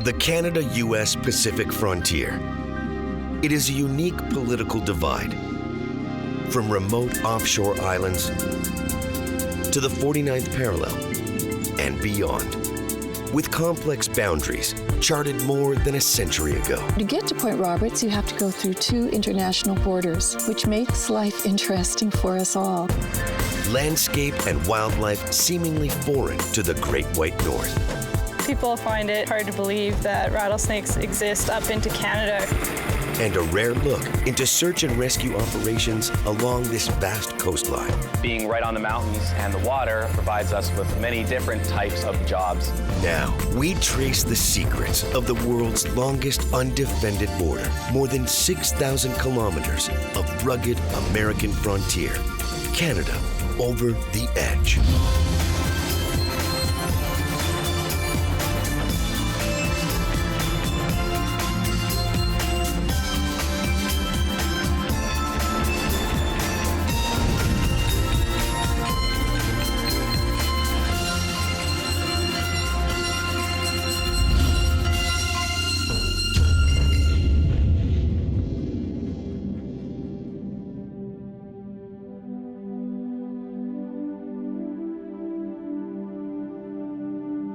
The Canada-US Pacific frontier. It is a unique political divide, from remote offshore islands to the 49th parallel and beyond, with complex boundaries charted more than a century ago. To get to Point Roberts, you have to go through 2 international borders, which makes life interesting for us all. Landscape and wildlife seemingly foreign to the Great White North. People find it hard to believe that rattlesnakes exist up into Canada. And a rare look into search and rescue operations along this vast coastline. Being right on the mountains and the water provides us with many different types of jobs. Now, we trace the secrets of the world's longest undefended border, more than 6,000 kilometers of rugged American frontier, Canada over the edge.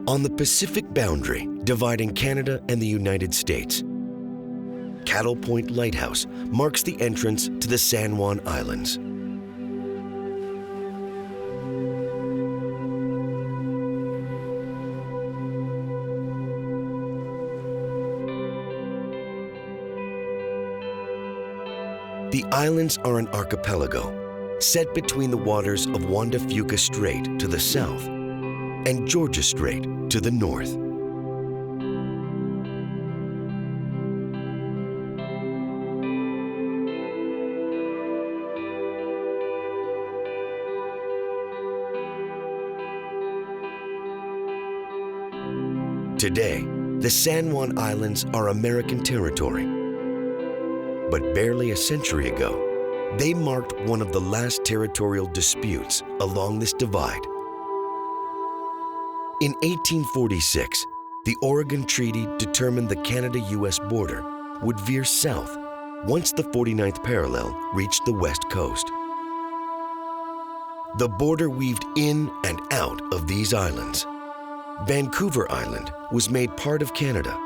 On the Pacific boundary dividing Canada and the United States, Cattle Point Lighthouse marks the entrance to the San Juan Islands. The islands are an archipelago set between the waters of Juan de Fuca Strait to the south and Georgia Strait to the north. Today, the San Juan Islands are American territory. But barely a century ago, they marked one of the last territorial disputes along this divide. In 1846, the Oregon Treaty determined the Canada-US border would veer south once the 49th parallel reached the west coast. The border weaved in and out of these islands. Vancouver Island was made part of Canada,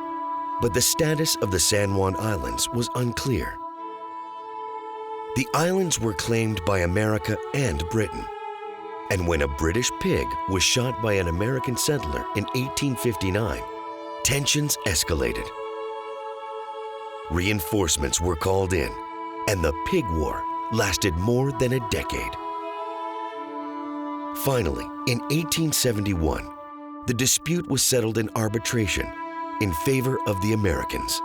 but the status of the San Juan Islands was unclear. The islands were claimed by America and Britain. And when a British pig was shot by an American settler in 1859, tensions escalated. Reinforcements were called in, and the Pig War lasted more than a decade. Finally, in 1871, the dispute was settled in arbitration in favor of the Americans.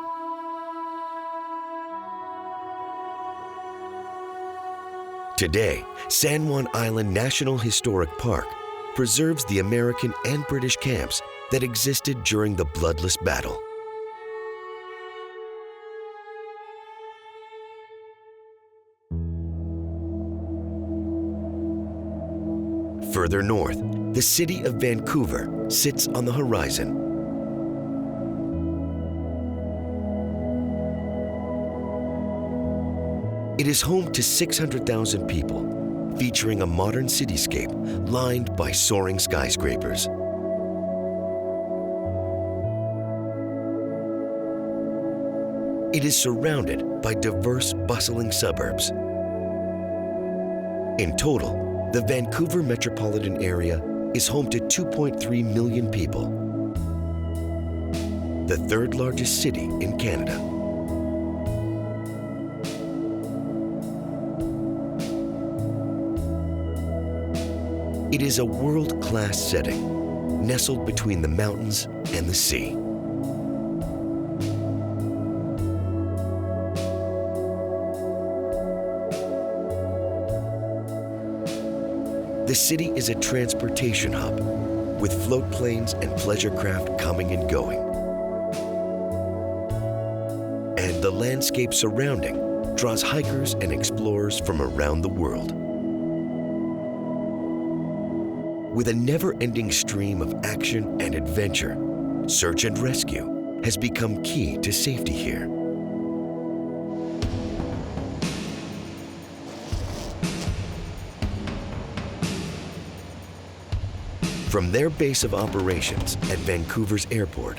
Today, San Juan Island National Historic Park preserves the American and British camps that existed during the bloodless battle. Further north, the city of Vancouver sits on the horizon. It is home to 600,000 people, featuring a modern cityscape lined by soaring skyscrapers. It is surrounded by diverse, bustling suburbs. In total, the Vancouver metropolitan area is home to 2.3 million people, the third largest city in Canada. It is a world-class setting, nestled between the mountains and the sea. The city is a transportation hub, with float planes and pleasure craft coming and going. And the landscape surrounding draws hikers and explorers from around the world. With a never-ending stream of action and adventure, search and rescue, has become key to safety here. From their base of operations at Vancouver's airport,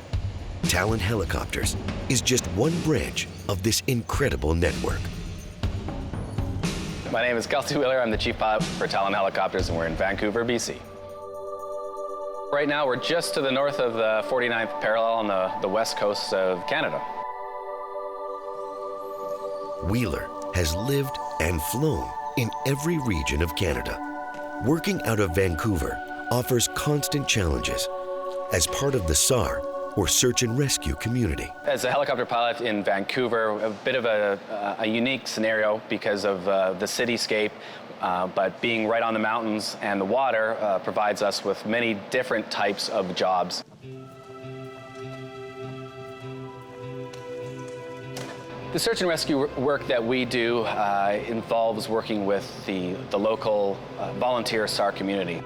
Talon Helicopters is just one branch of this incredible network. My name is Kelsey Wheeler. I'm the chief pilot for Talon Helicopters, and we're in Vancouver, BC. Right now, we're just to the north of the 49th parallel on the west coast of Canada. Wheeler has lived and flown in every region of Canada. Working out of Vancouver offers constant challenges as part of the SAR, or search and rescue community. As a helicopter pilot in Vancouver, a bit of a unique scenario because of the cityscape, but being right on the mountains and the water provides us with many different types of jobs. The search and rescue work that we do involves working with the local volunteer SAR community.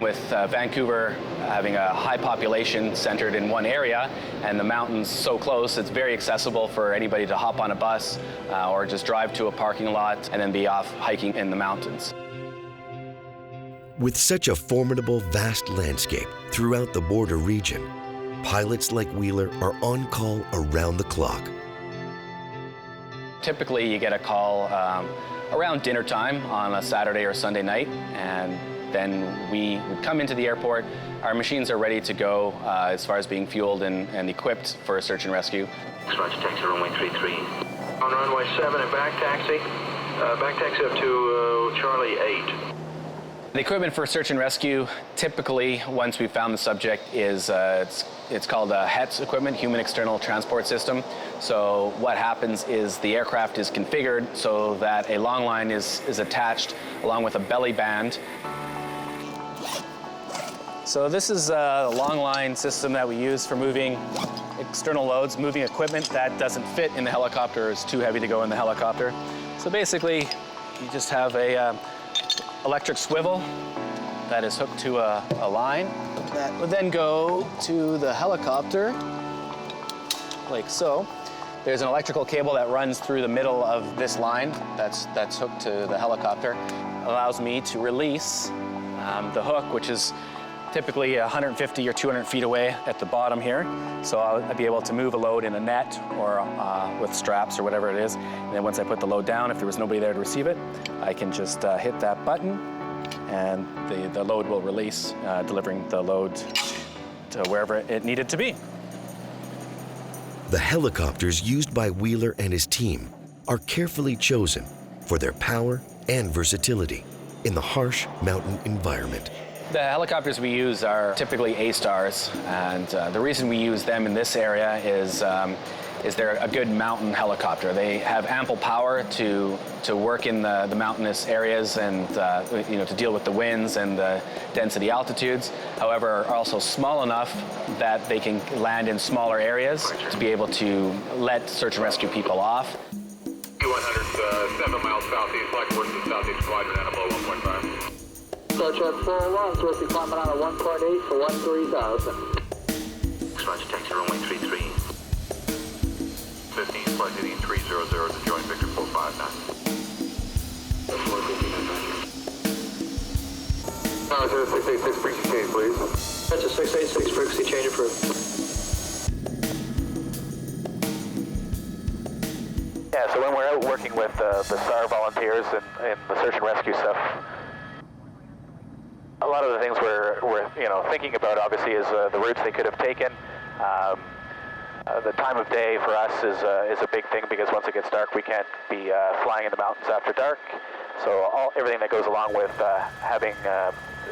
With Vancouver having a high population centered in one area and the mountains so close, it's very accessible for anybody to hop on a bus or just drive to a parking lot and then be off hiking in the mountains. With such a formidable, vast landscape throughout the border region, pilots like Wheeler are on call around the clock. Typically, you get a call around dinner time on a Saturday or Sunday night, and then we would come into the airport. Our machines are ready to go as far as being fueled and equipped for a search and rescue. Roger, taxi runway 33. On runway 7 and back taxi up to Charlie 8. The equipment for search and rescue, typically, once we've found the subject, is it's called a HETS equipment, Human External Transport System. So what happens is the aircraft is configured so that a long line is attached along with a belly band. So this is a long line system that we use for moving external loads, moving equipment that doesn't fit in the helicopter or is too heavy to go in the helicopter. So basically, you just have a electric swivel that is hooked to a line that would then go to the helicopter, like so. There's an electrical cable that runs through the middle of this line that's hooked to the helicopter. It allows me to release the hook, which is typically 150 or 200 feet away at the bottom here. So I'll be able to move a load in a net or with straps or whatever it is. And then once I put the load down, if there was nobody there to receive it, I can just hit that button and the load will release, delivering the load to wherever it needed to be. The helicopters used by Wheeler and his team are carefully chosen for their power and versatility in the harsh mountain environment. The helicopters we use are typically A-Stars, and the reason we use them in this area is they're a good mountain helicopter. They have ample power to work in the mountainous areas and to deal with the winds and the density altitudes. However, are also small enough that they can land in smaller areas to be able to let search and rescue people off. 100, 7 miles southeast, flight towards the southeast quadrant at about 1.5. Search at 401, supposed to be climbing out at 1.8 for 13,000. Roger, taxi runway 33. 15, flight heading 300 to join Victor 459. 686 frequency change, please. That's a 686 frequency change approved. Yeah, so when we're out working with the SAR volunteers and the search and rescue stuff, a lot of the things we're thinking about obviously is the routes they could have taken. The time of day for us is a big thing because once it gets dark, we can't be flying in the mountains after dark. So everything that goes along with having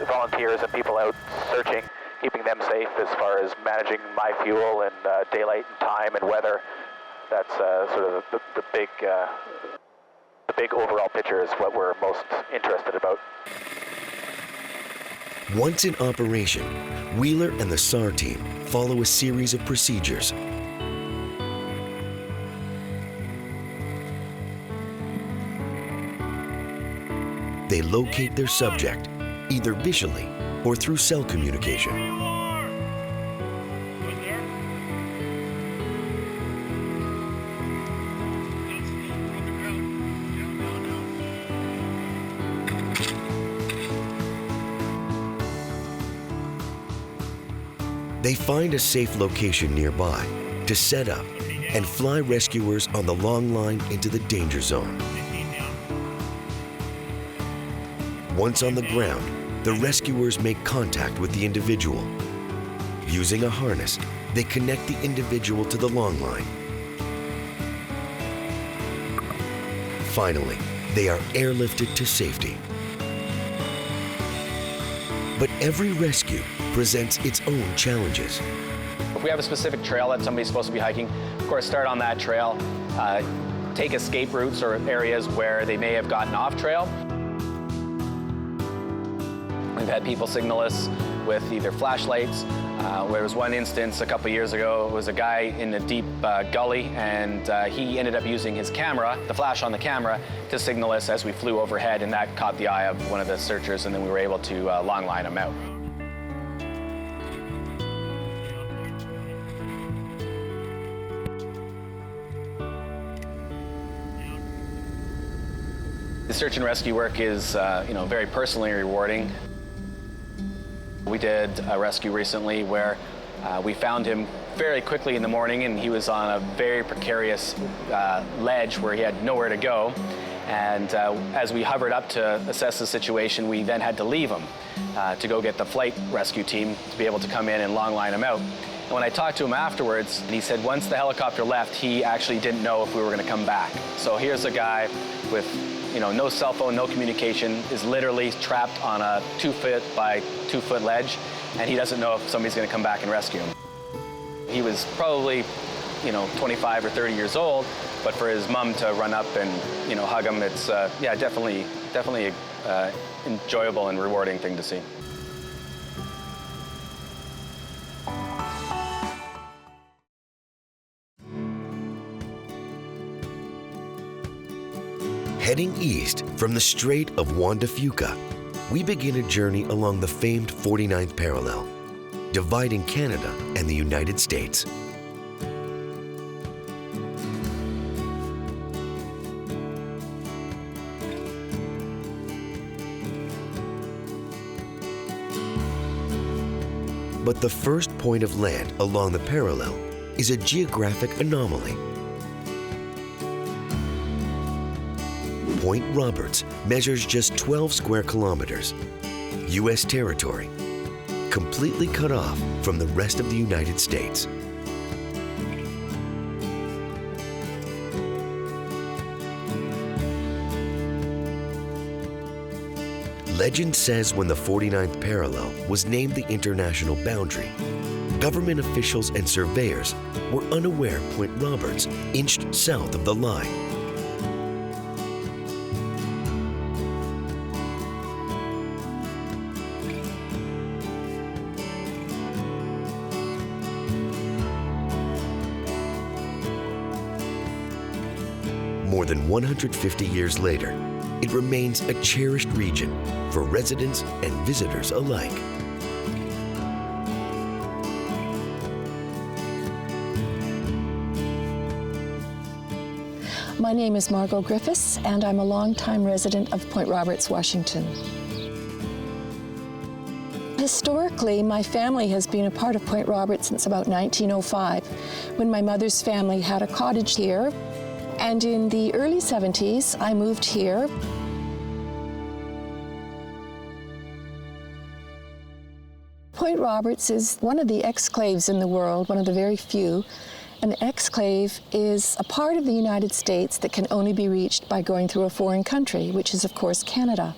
volunteers and people out searching, keeping them safe as far as managing my fuel and daylight and time and weather. That's sort of the big overall picture is what we're most interested about. Once in operation, Wheeler and the SAR team follow a series of procedures. They locate their subject, either visually or through cell communication. They find a safe location nearby to set up and fly rescuers on the long line into the danger zone. Once on the ground, the rescuers make contact with the individual. Using a harness, they connect the individual to the long line. Finally, they are airlifted to safety. But every rescue presents its own challenges. If we have a specific trail that somebody's supposed to be hiking, of course, start on that trail. Take escape routes or areas where they may have gotten off trail. We've had people signal us with either flashlights. There was one instance a couple years ago, it was a guy in a deep gully, and he ended up using his camera, the flash on the camera, to signal us as we flew overhead, and that caught the eye of one of the searchers, and then we were able to long line him out. The search and rescue work is, very personally rewarding. We did a rescue recently where we found him fairly quickly in the morning, and he was on a very precarious ledge where he had nowhere to go. And as we hovered up to assess the situation, we then had to leave him to go get the flight rescue team to be able to come in and long line him out. And when I talked to him afterwards, he said once the helicopter left, he actually didn't know if we were going to come back. So here's a guy with no cell phone, no communication, is literally trapped on a 2-foot by 2-foot ledge, and he doesn't know if somebody's going to come back and rescue him. He was probably, 25 or 30 years old, but for his mom to run up and, hug him, it's, definitely an enjoyable and rewarding thing to see. Heading east from the Strait of Juan de Fuca, we begin a journey along the famed 49th parallel, dividing Canada and the United States. But the first point of land along the parallel is a geographic anomaly. Point Roberts measures just 12 square kilometers, U.S. territory, completely cut off from the rest of the United States. Legend says when the 49th parallel was named the international boundary, government officials and surveyors were unaware Point Roberts inched south of the line. More than 150 years later, it remains a cherished region for residents and visitors alike. My name is Margot Griffiths, and I'm a longtime resident of Point Roberts, Washington. Historically, my family has been a part of Point Roberts since about 1905, when my mother's family had a cottage here. And in the early 70s, I moved here. Point Roberts is one of the exclaves in the world, one of the very few. An exclave is a part of the United States that can only be reached by going through a foreign country, which is, of course, Canada.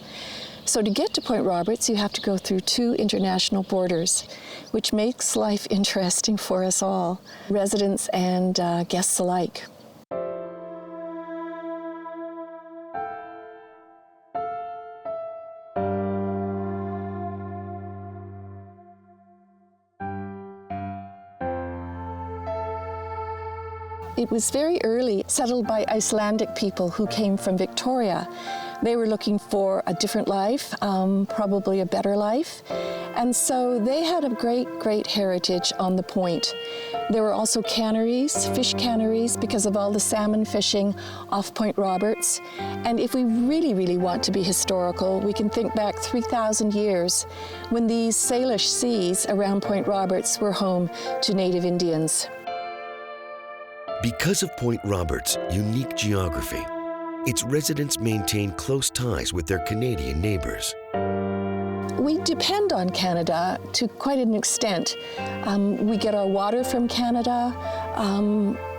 So to get to Point Roberts, you have to go through 2 international borders, which makes life interesting for us all, residents and guests alike. It was very early settled by Icelandic people who came from Victoria. They were looking for a different life, probably a better life. And so they had a great heritage on the point. There were also canneries, fish canneries, because of all the salmon fishing off Point Roberts. And if we really want to be historical, we can think back 3,000 years when these Salish seas around Point Roberts were home to native Indians. Because of Point Roberts' unique geography, its residents maintain close ties with their Canadian neighbors. We depend on Canada to quite an extent. We get our water from Canada.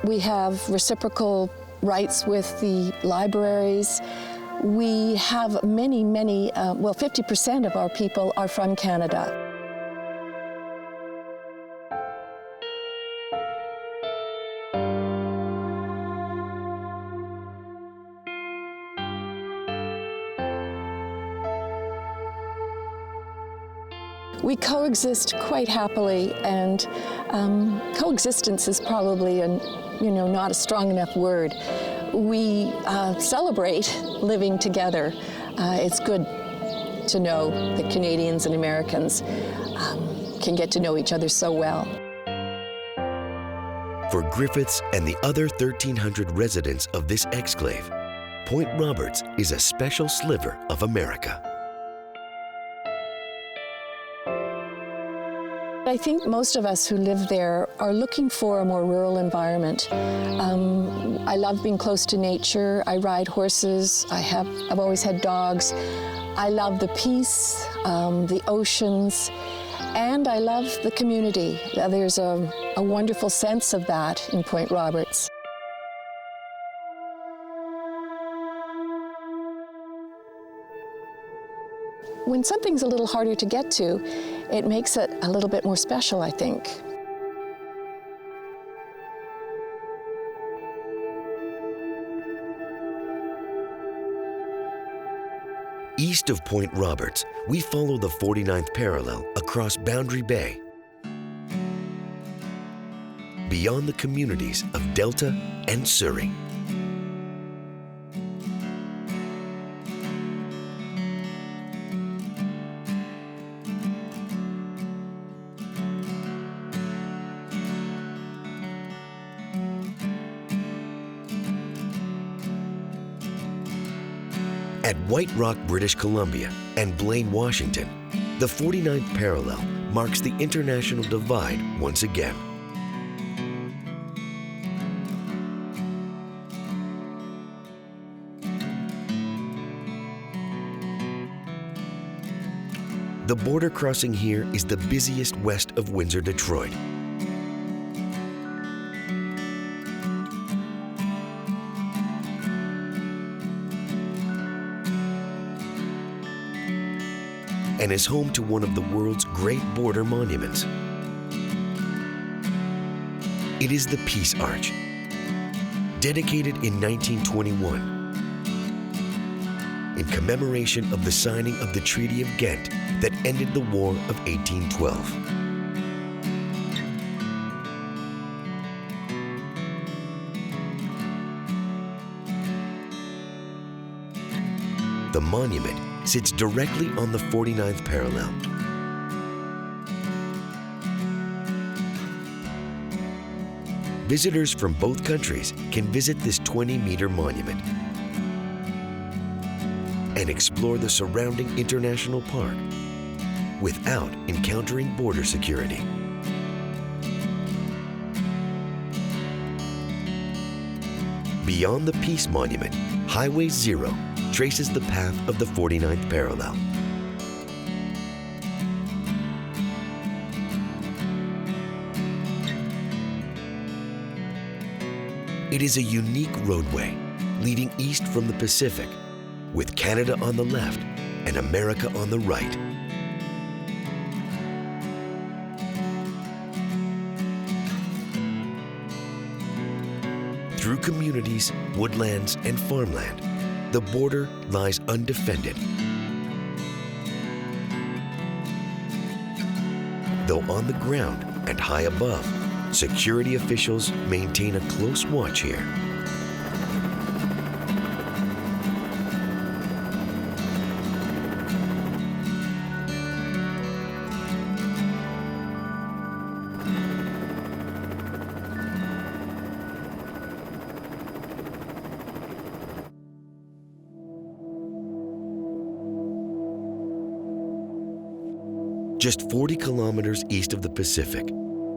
We have reciprocal rights with the libraries. We have many, 50% of our people are from Canada. We coexist quite happily, and coexistence is probably not a strong enough word. We celebrate living together. It's good to know that Canadians and Americans can get to know each other so well. For Griffiths and the other 1,300 residents of this exclave, Point Roberts is a special sliver of America. I think most of us who live there are looking for a more rural environment. I love being close to nature. I ride horses. I've always had dogs. I love the peace, the oceans, and I love the community. There's a wonderful sense of that in Point Roberts. When something's a little harder to get to, it makes it a little bit more special, I think. East of Point Roberts, we follow the 49th parallel across Boundary Bay. Beyond the communities of Delta and Surrey. At White Rock, British Columbia, and Blaine, Washington, the 49th parallel marks the international divide once again. The border crossing here is the busiest west of Windsor, Detroit. And is home to one of the world's great border monuments. It is the Peace Arch, dedicated in 1921 in commemoration of the signing of the Treaty of Ghent that ended the War of 1812. The monument sits directly on the 49th parallel. Visitors from both countries can visit this 20-meter monument and explore the surrounding international park without encountering border security. Beyond the Peace Monument, Highway 0 traces the path of the 49th parallel. It is a unique roadway leading east from the Pacific, with Canada on the left and America on the right. Through communities, woodlands, and farmland, the border lies undefended. Though on the ground and high above, Security officials maintain a close watch here. Just 40 kilometers east of the Pacific,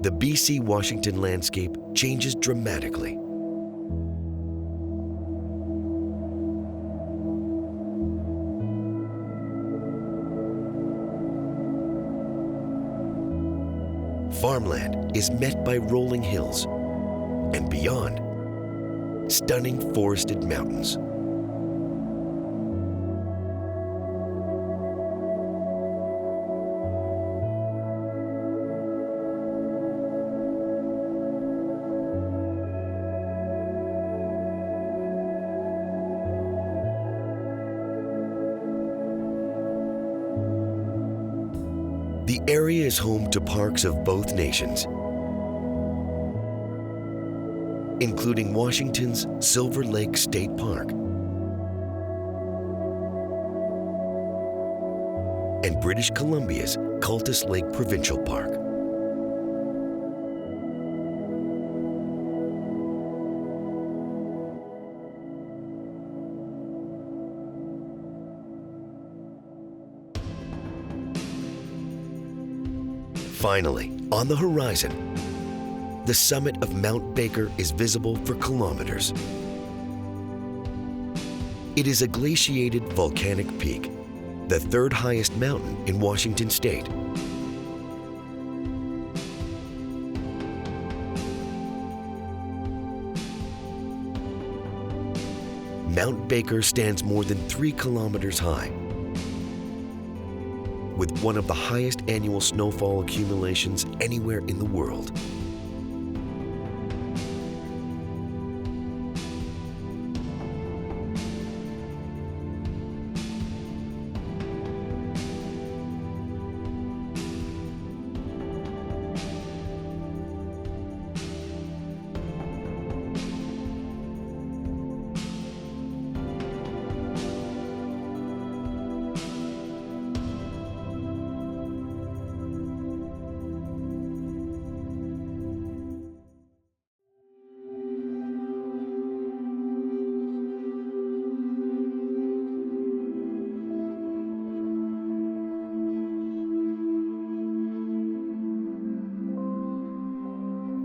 the BC-Washington landscape changes dramatically. Farmland is met by rolling hills, and beyond, stunning forested mountains. The area is home to parks of both nations, including Washington's Silver Lake State Park and British Columbia's Cultus Lake Provincial Park. Finally, on the horizon, the summit of Mount Baker is visible for kilometers. It is a glaciated volcanic peak, the third highest mountain in Washington state. Mount Baker stands more than 3 kilometers high, with one of the highest annual snowfall accumulations anywhere in the world.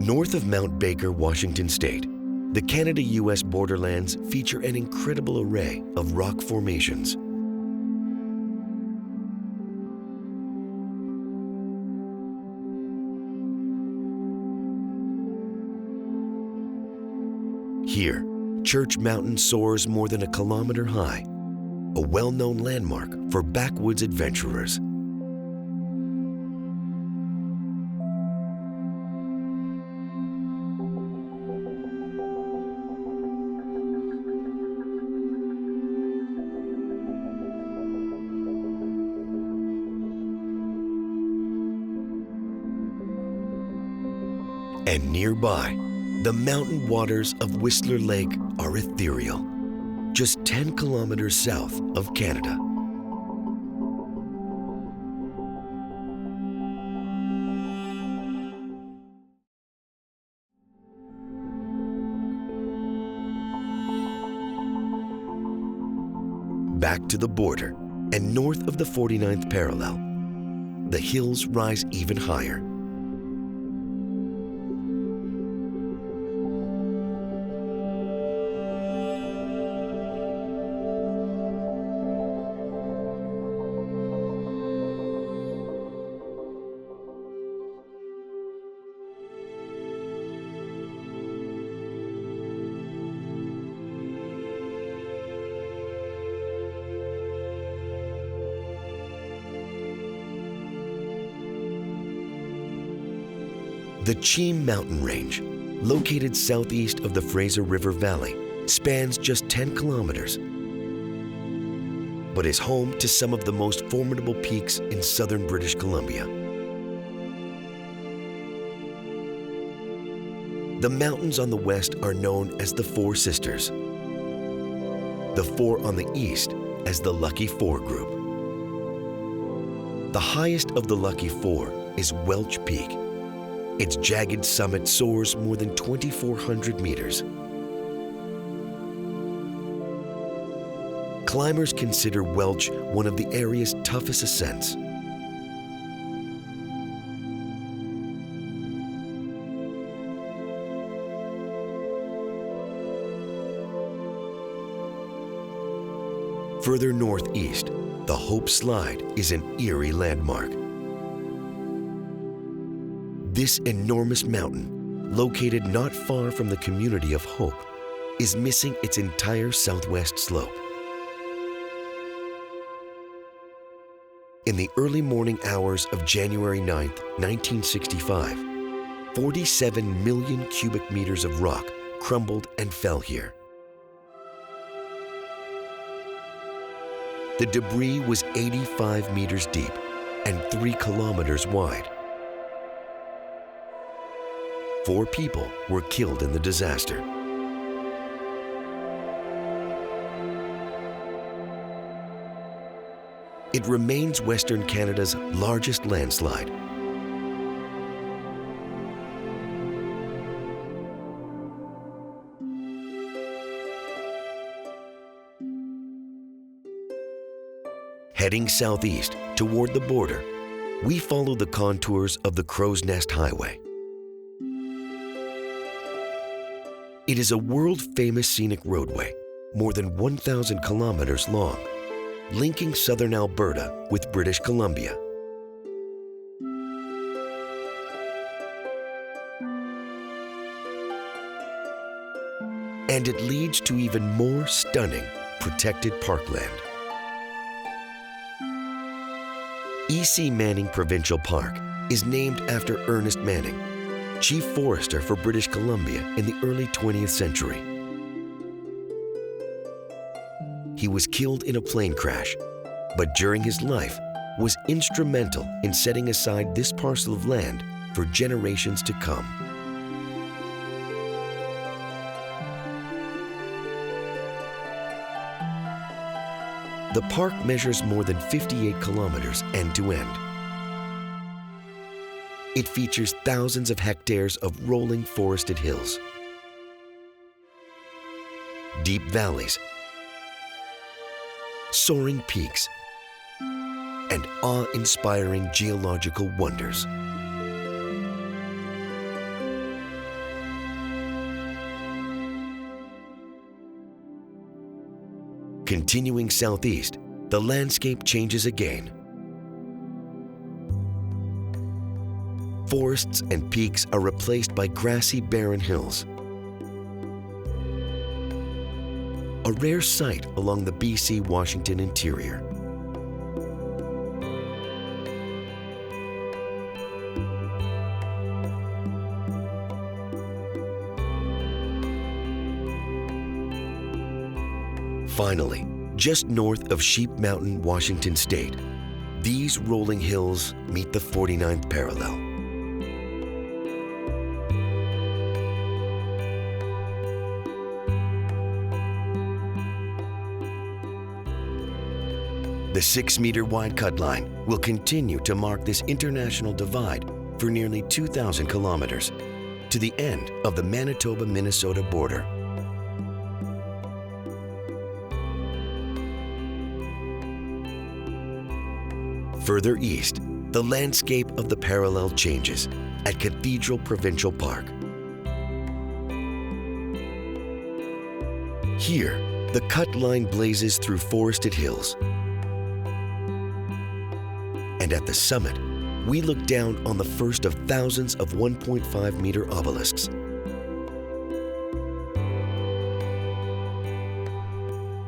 North of Mount Baker, Washington state, the Canada-US borderlands feature an incredible array of rock formations. Here, Church Mountain soars more than 1 kilometer high, a well-known landmark for backwoods adventurers. And nearby, the mountain waters of Whistler Lake are ethereal, just 10 kilometers south of Canada. Back to the border and north of the 49th parallel, the hills rise even higher. The Cheam Mountain Range, located southeast of the Fraser River Valley, spans just 10 kilometers, but is home to some of the most formidable peaks in southern British Columbia. The mountains on the west are known as the Four Sisters. The four on the east as the Lucky Four group. The highest of the Lucky Four is Welch Peak. Its jagged summit soars more than 2,400 meters. Climbers consider Welch one of the area's toughest ascents. Further northeast, the Hope Slide is an eerie landmark. This enormous mountain, located not far from the community of Hope, is missing its entire southwest slope. In the early morning hours of January 9, 1965, 47 million cubic meters of rock crumbled and fell here. The debris was 85 meters deep and 3 kilometers wide. 4 people were killed in the disaster. It remains Western Canada's largest landslide. Heading southeast toward the border, we follow the contours of the Crow's Nest Highway. It is a world-famous scenic roadway, more than 1,000 kilometers long, linking southern Alberta with British Columbia. And it leads to even more stunning protected parkland. E.C. Manning Provincial Park is named after Ernest Manning, Chief Forester for British Columbia in the early 20th century. He was killed in a plane crash, but during his life was instrumental in setting aside this parcel of land for generations to come. The park measures more than 58 kilometers end to end. It features thousands of hectares of rolling forested hills, deep valleys, soaring peaks, and awe-inspiring geological wonders. Continuing southeast, the landscape changes again. Forests and peaks are replaced by grassy, barren hills. A rare sight along the BC-Washington interior. Finally, just north of Sheep Mountain, Washington State, these rolling hills meet the 49th parallel. The 6-meter wide cut line will continue to mark this international divide for nearly 2,000 kilometers to the end of the Manitoba-Minnesota border. Further east, the landscape of the parallel changes at Cathedral Provincial Park. Here, the cut line blazes through forested hills. And at the summit, we look down on the first of thousands of 1.5-meter obelisks.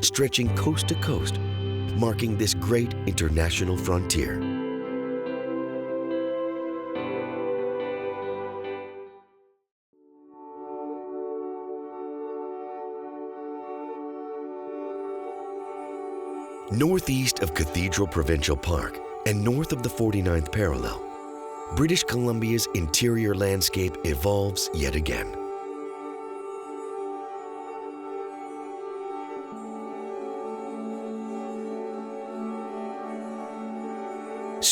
Stretching coast to coast, marking this great international frontier. Northeast of Cathedral Provincial Park and north of the 49th parallel, British Columbia's interior landscape evolves yet again.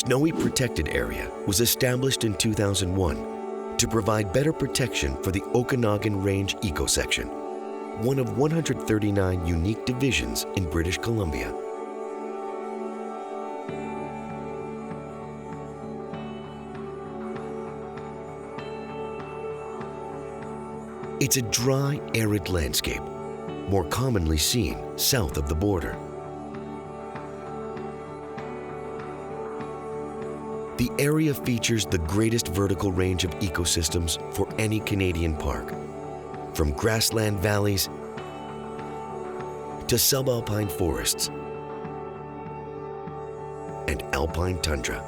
Snowy Protected Area was established in 2001 to provide better protection for the Okanagan Range ecosection, one of 139 unique divisions in British Columbia. It's a dry, arid landscape, more commonly seen south of the border. The area features the greatest vertical range of ecosystems for any Canadian park, from grassland valleys to subalpine forests and alpine tundra.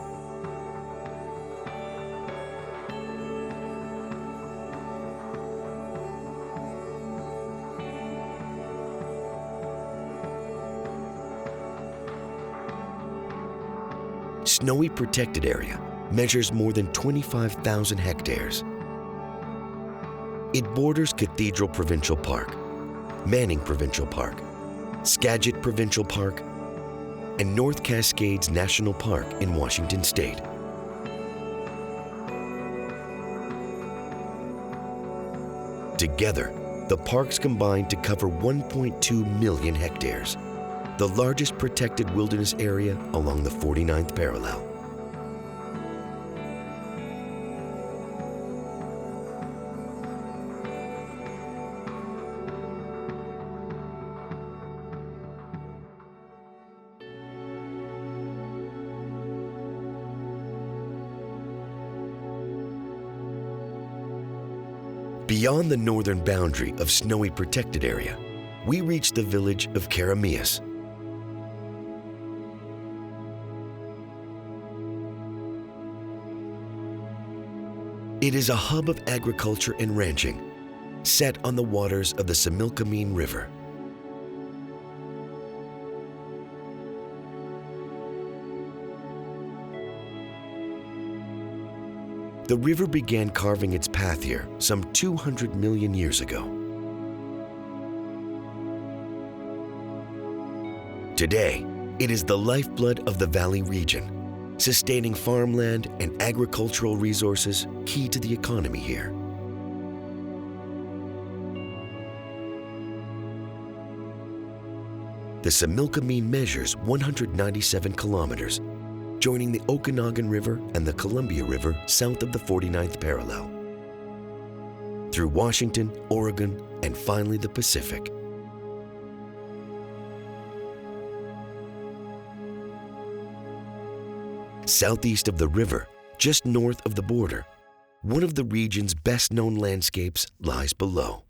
Snowy Protected Area measures more than 25,000 hectares. It borders Cathedral Provincial Park, Manning Provincial Park, Skagit Provincial Park, and North Cascades National Park in Washington State. Together, the parks combine to cover 1.2 million hectares, the largest protected wilderness area along the 49th parallel. Beyond the northern boundary of Snowy Protected Area, we reach the village of Karamias. It is a hub of agriculture and ranching, set on the waters of the Similkameen River. The river began carving its path here some 200 million years ago. Today, it is the lifeblood of the valley region, sustaining farmland and agricultural resources key to the economy here. The Similkameen measures 197 kilometers, joining the Okanagan River and the Columbia River south of the 49th parallel, through Washington, Oregon, and finally the Pacific. Southeast of the river, just north of the border, one of the region's best-known landscapes lies below.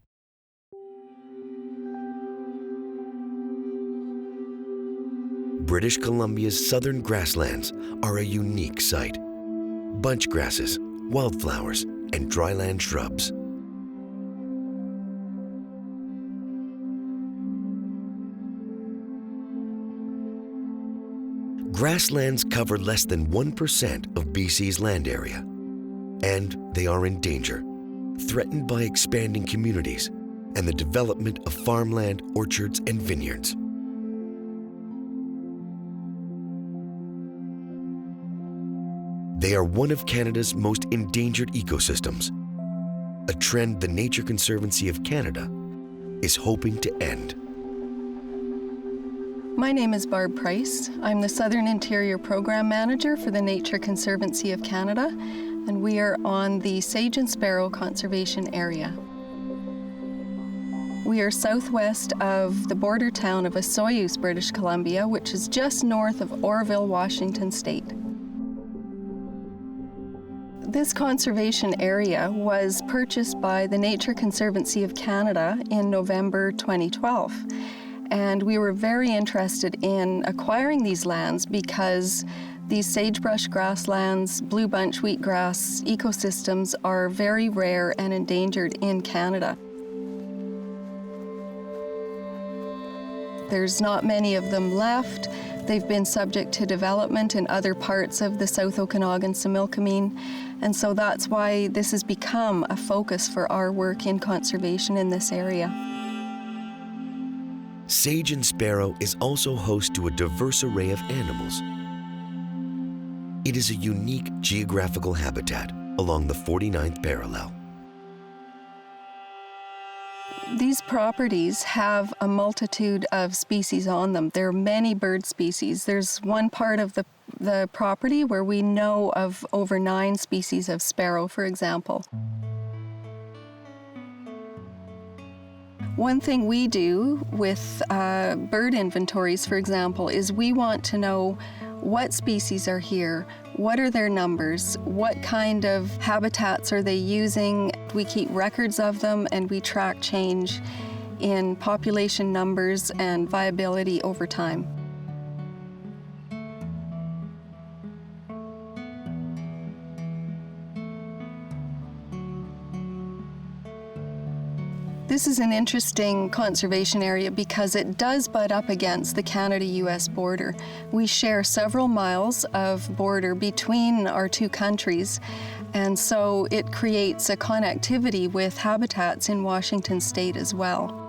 British Columbia's southern grasslands are a unique sight. Bunch grasses, wildflowers, and dryland shrubs. Grasslands cover less than 1% of BC's land area, and they are in danger, threatened by expanding communities and the development of farmland, orchards, and vineyards. They are one of Canada's most endangered ecosystems, a trend the Nature Conservancy of Canada is hoping to end. My name is Barb Price. I'm the Southern Interior Program Manager for the Nature Conservancy of Canada, and we are on the Sage and Sparrow Conservation Area. We are southwest of the border town of Osoyoos, British Columbia, which is just north of Oroville, Washington State. This conservation area was purchased by the Nature Conservancy of Canada in November 2012. And we were very interested in acquiring these lands because these sagebrush grasslands, blue bunch wheatgrass ecosystems are very rare and endangered in Canada. There's not many of them left. They've been subject to development in other parts of the South Okanagan Similkameen, and so that's why this has become a focus for our work in conservation in this area. Sage and Sparrow is also host to a diverse array of animals. It is a unique geographical habitat along the 49th parallel. These properties have a multitude of species on them. There are many bird species. There's one part of the property where we know of over 9 species of sparrow, for example. One thing we do with bird inventories, for example, is we want to know what species are here, what are their numbers, what kind of habitats are they using. We keep records of them and we track change in population numbers and viability over time. This is an interesting conservation area because it does butt up against the Canada-US border. We share several miles of border between our two countries, and so it creates a connectivity with habitats in Washington State as well.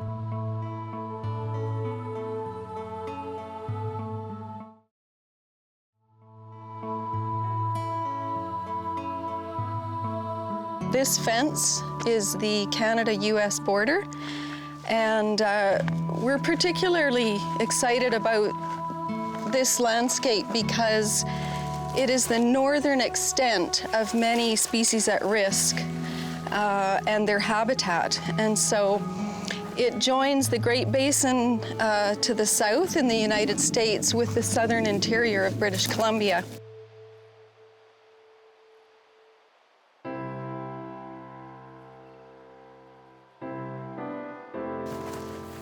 This fence is the Canada-US border, and we're particularly excited about this landscape because it is the northern extent of many species at risk and their habitat. And so it joins the Great Basin to the south in the United States with the southern interior of British Columbia.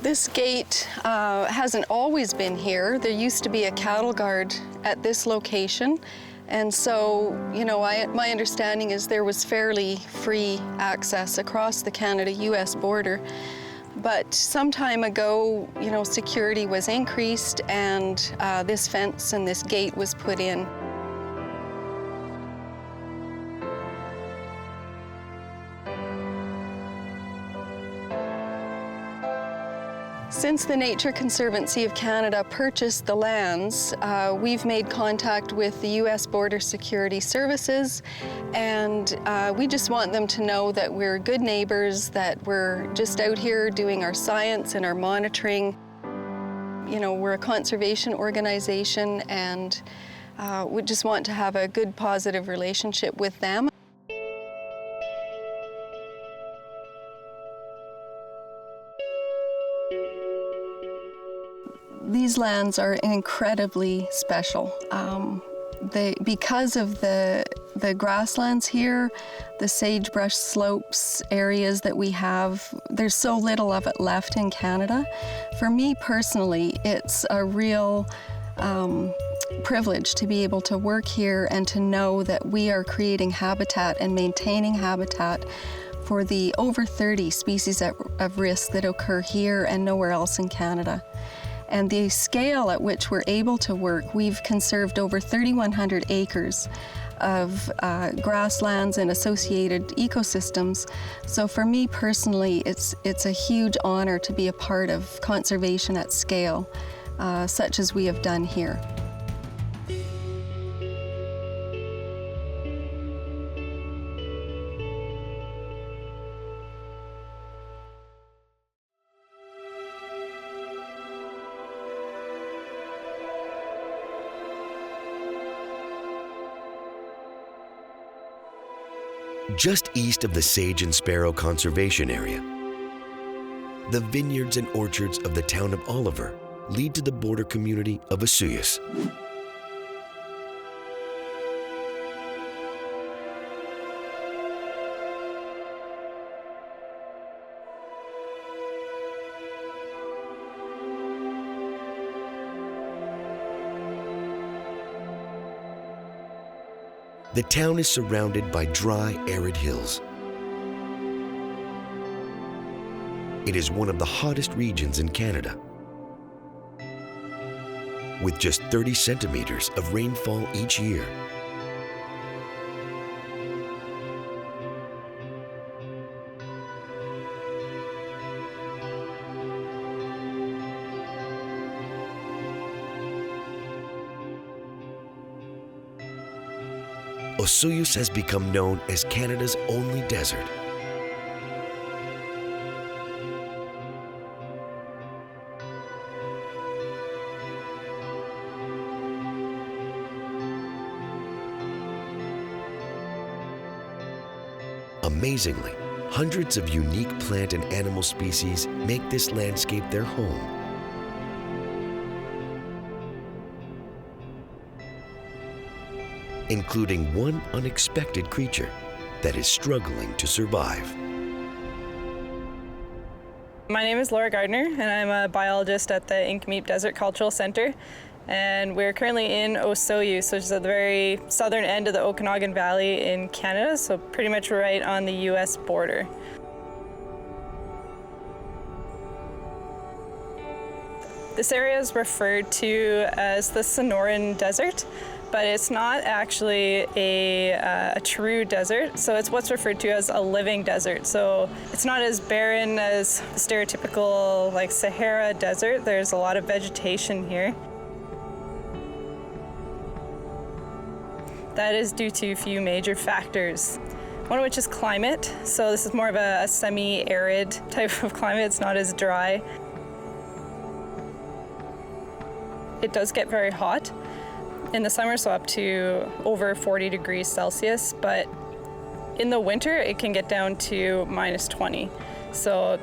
This gate hasn't always been here. There used to be a cattle guard at this location. And so, you know, my understanding is there was fairly free access across the Canada-US border. But some time ago, you know, security was increased and this fence and this gate was put in. Since the Nature Conservancy of Canada purchased the lands, we've made contact with the U.S. Border Security Services, and we just want them to know that we're good neighbors, that we're just out here doing our science and our monitoring. You know, we're a conservation organization, and we just want to have a good, positive relationship with them. These lands are incredibly special. Because of the grasslands here, the sagebrush slopes areas that we have, there's so little of it left in Canada. For me personally, it's a real privilege to be able to work here and to know that we are creating habitat and maintaining habitat for the over 30 species of risk that occur here and nowhere else in Canada. And the scale at which we're able to work, we've conserved over 3,100 acres of grasslands and associated ecosystems. So for me personally, it's a huge honor to be a part of conservation at scale, such as we have done here. Just east of the Sage and Sparrow Conservation Area, the vineyards and orchards of the town of Oliver lead to the border community of Osoyoos. The town is surrounded by dry, arid hills. It is one of the hottest regions in Canada, with just 30 centimeters of rainfall each year. Osoyoos has become known as Canada's only desert. Amazingly, hundreds of unique plant and animal species make this landscape their home. Including one unexpected creature that is struggling to survive. My name is Laura Gardner, and I'm a biologist at the Inkameep Desert Cultural Center. And we're currently in Osoyoos, which is at the very southern end of the Okanagan Valley in Canada, so pretty much right on the US border. This area is referred to as the Sonoran Desert, but it's not actually a true desert, so it's what's referred to as a living desert. So it's not as barren as the stereotypical like Sahara desert. There's a lot of vegetation here. That is due to a few major factors, one of which is climate. So this is more of a semi-arid type of climate. It's not as dry. It does get very hot in the summer, so up to over 40 degrees Celsius, but in the winter it can get down to -20. So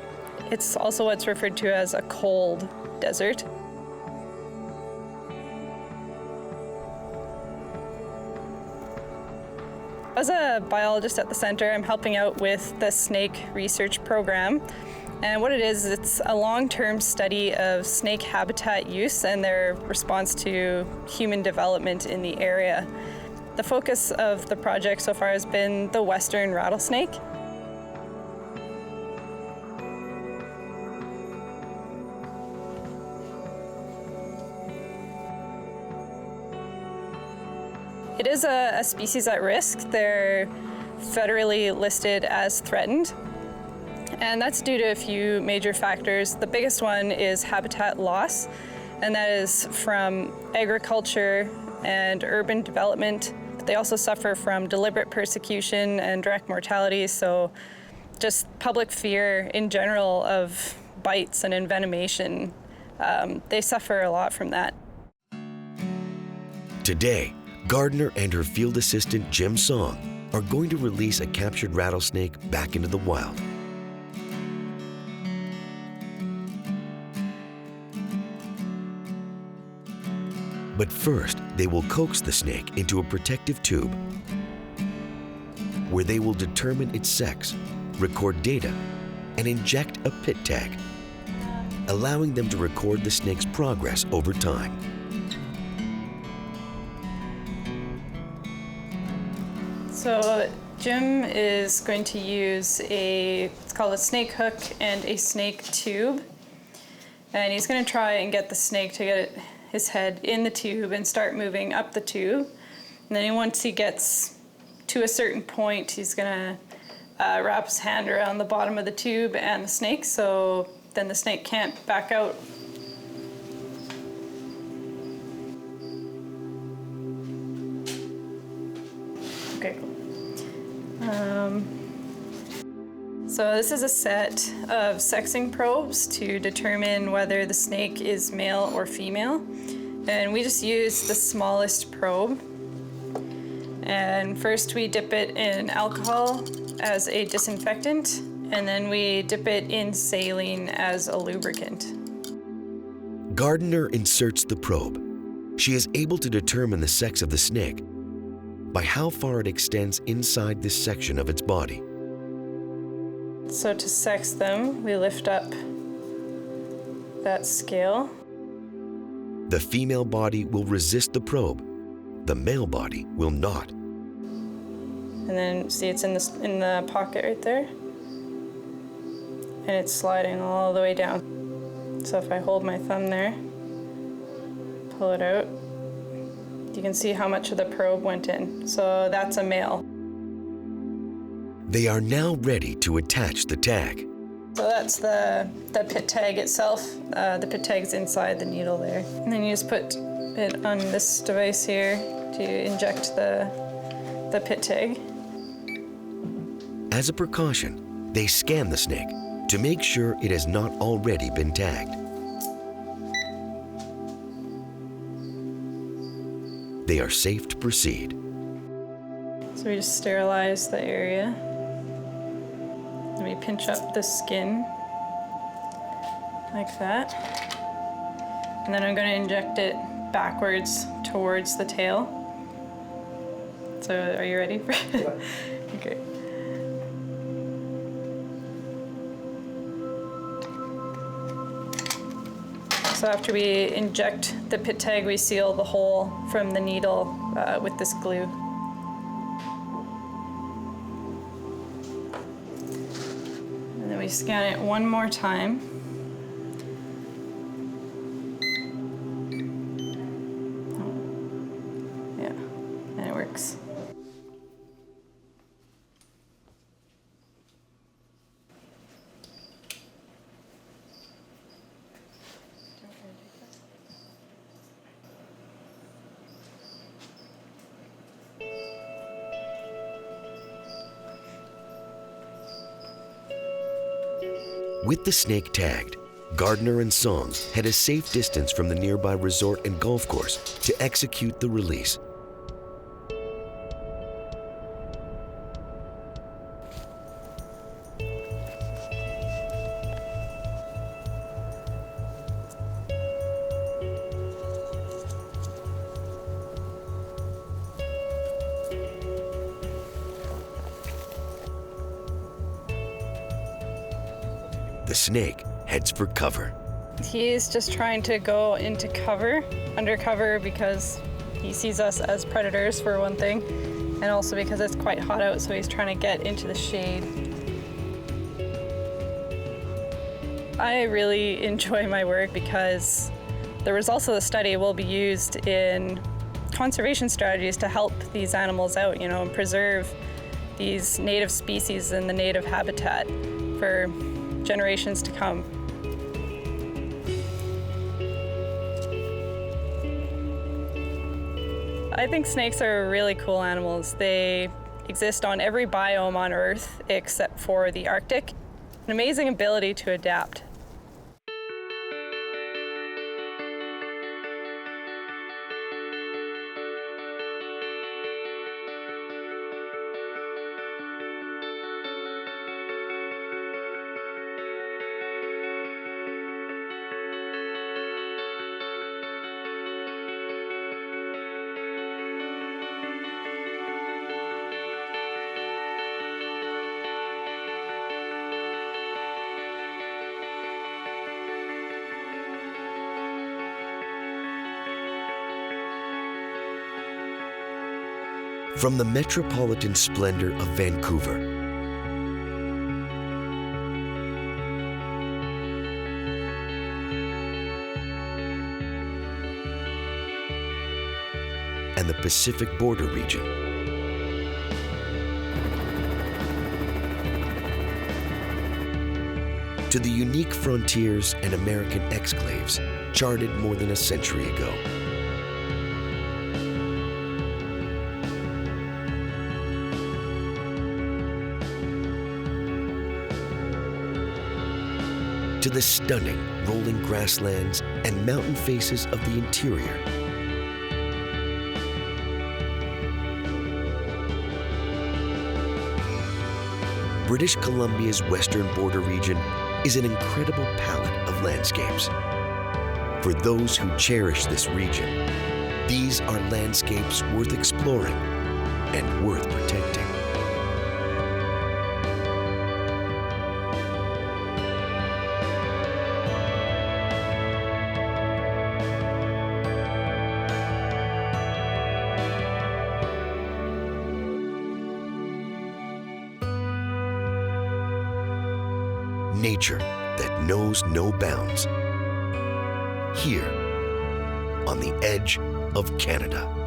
it's also what's referred to as a cold desert. As a biologist at the center, I'm helping out with the snake research program. And what it is, it's a long-term study of snake habitat use and their response to human development in the area. The focus of the project so far has been the Western rattlesnake. It is a species at risk. They're federally listed as threatened, and that's due to a few major factors. The biggest one is habitat loss, and that is from agriculture and urban development. They also suffer from deliberate persecution and direct mortality, so just public fear in general of bites and envenomation. They suffer a lot from that. Today, Gardner and her field assistant, Jim Song, are going to release a captured rattlesnake back into the wild. But first, they will coax the snake into a protective tube where they will determine its sex, record data, and inject a pit tag, allowing them to record the snake's progress over time. So Jim is going to use it's called a snake hook and a snake tube. And he's going to try and get the snake to get his head in the tube and start moving up the tube. And then once he gets to a certain point, he's going to wrap his hand around the bottom of the tube and the snake, so then the snake can't back out. Okay, cool. So this is a set of sexing probes to determine whether the snake is male or female. And we just use the smallest probe. And first we dip it in alcohol as a disinfectant, and then we dip it in saline as a lubricant. Gardner inserts the probe. She is able to determine the sex of the snake by how far it extends inside this section of its body. So to sex them, we lift up that scale. The female body will resist the probe. The male body will not. And then see, it's in the pocket right there. And it's sliding all the way down. So if I hold my thumb there, pull it out, you can see how much of the probe went in. So that's a male. They are now ready to attach the tag. So that's the pit tag itself. The pit tag's inside the needle there. And then you just put it on this device here to inject the the pit tag. As a precaution, they scan the snake to make sure it has not already been tagged. They are safe to proceed. So we just sterilize the area. And we pinch up the skin like that. And then I'm going to inject it backwards towards the tail. So are you ready for it? Okay. So after we inject the pit tag, we seal the hole from the needle with this glue. And then we scan it one more time. Yeah, and it works. With the snake tagged, Gardner and Song had a safe distance from the nearby resort and golf course to execute the release. The snake heads for cover. He's just trying to go into cover, undercover, because he sees us as predators for one thing, and also because it's quite hot out, so he's trying to get into the shade. I really enjoy my work because the results of the study will be used in conservation strategies to help these animals out, and preserve these native species in the native habitat for generations to come. I think snakes are really cool animals. They exist on every biome on Earth except for the Arctic. An amazing ability to adapt. From the metropolitan splendor of Vancouver and the Pacific border region to the unique frontiers and American exclaves charted more than a century ago. To the stunning rolling grasslands and mountain faces of the interior. British Columbia's western border region is an incredible palette of landscapes. For those who cherish this region, these are landscapes worth exploring and worth protecting. Nature that knows no bounds. Here, on the edge of Canada.